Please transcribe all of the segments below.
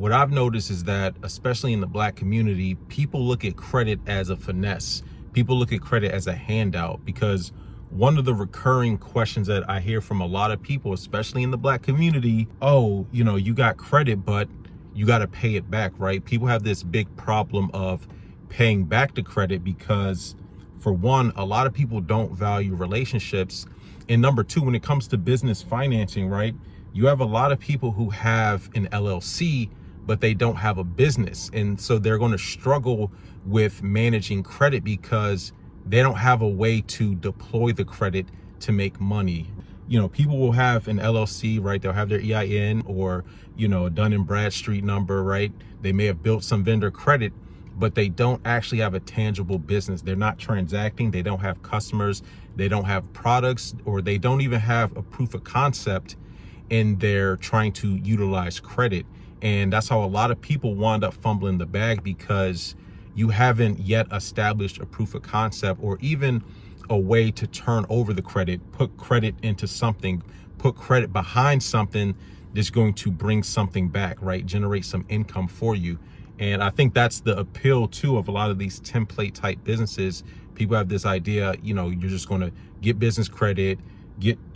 what I've noticed is that, especially in the Black community, people look at credit as a finesse. People look at credit as a handout, because one of the recurring questions that I hear from a lot of people, especially in the Black community, oh, you got credit, but you got to pay it back, right? People have this big problem of paying back the credit because, for one, a lot of people don't value relationships. And number two, when it comes to business financing, right, you have a lot of people who have an LLC, but they don't have a business. And so they're going to struggle with managing credit because they don't have a way to deploy the credit to make money. People will have an LLC, right? They'll have their EIN or, a Dun & Bradstreet number, right? They may have built some vendor credit, but they don't actually have a tangible business. They're not transacting. They don't have customers. They don't have products, or they don't even have a proof of concept, and they're trying to utilize credit. And that's how a lot of people wind up fumbling the bag, because you haven't yet established a proof of concept or even a way to turn over the credit, put credit into something, put credit behind something that's going to bring something back, right? Generate some income for you. And I think that's the appeal too of a lot of these template type businesses. People have this idea, you're just going to get business credit,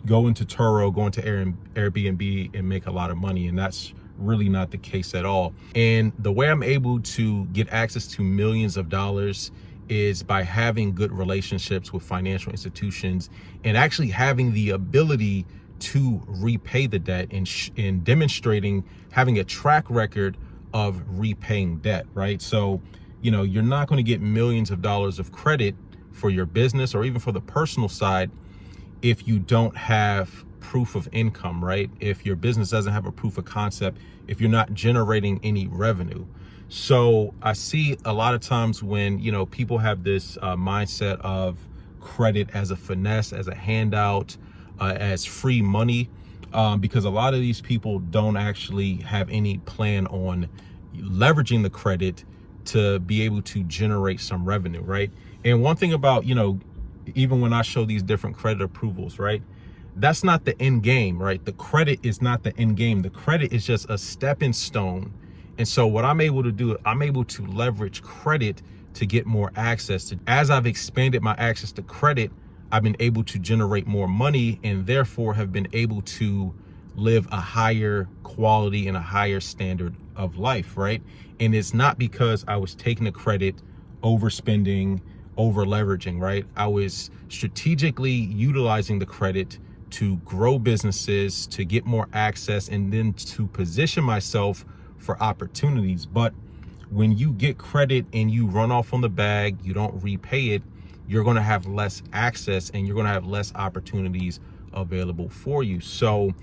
go into Turo, go into Airbnb and make a lot of money. And that's really not the case at all. And the way I'm able to get access to millions of dollars is by having good relationships with financial institutions and actually having the ability to repay the debt, and demonstrating having a track record of repaying debt, right? So, you're not going to get millions of dollars of credit for your business or even for the personal side if you don't have proof of income, right? If your business doesn't have a proof of concept, if you're not generating any revenue. So I see a lot of times when, people have this mindset of credit as a finesse, as a handout, as free money, because a lot of these people don't actually have any plan on leveraging the credit to be able to generate some revenue, right? And one thing about, even when I show these different credit approvals, right, that's not the end game, right? The credit is not the end game. The credit is just a stepping stone. And so what I'm able to do, I'm able to leverage credit to get more access to. As I've expanded my access to credit, I've been able to generate more money, and therefore have been able to live a higher quality and a higher standard of life, right? And it's not because I was taking the credit, overspending, over leveraging, right? I was strategically utilizing the credit to grow businesses, to get more access, and then to position myself for opportunities. But when you get credit and you run off on the bag, you don't repay it, you're going to have less access and you're going to have less opportunities available for you. So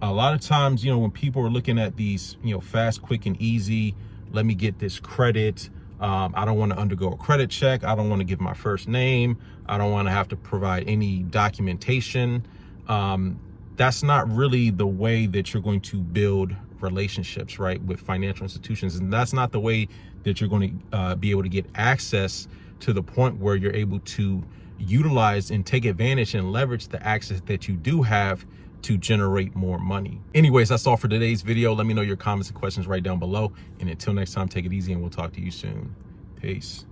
a lot of times, when people are looking at these, fast, quick, and easy, let me get this credit. I don't want to undergo a credit check. I don't want to give my first name. I don't want to have to provide any documentation. That's not really the way that you're going to build relationships, right, with financial institutions. And that's not the way that you're going to be able to get access to the point where you're able to utilize and take advantage and leverage the access that you do have to generate more money. Anyways, that's all for today's video. Let me know your comments and questions right down below. And until next time, take it easy and we'll talk to you soon. Peace.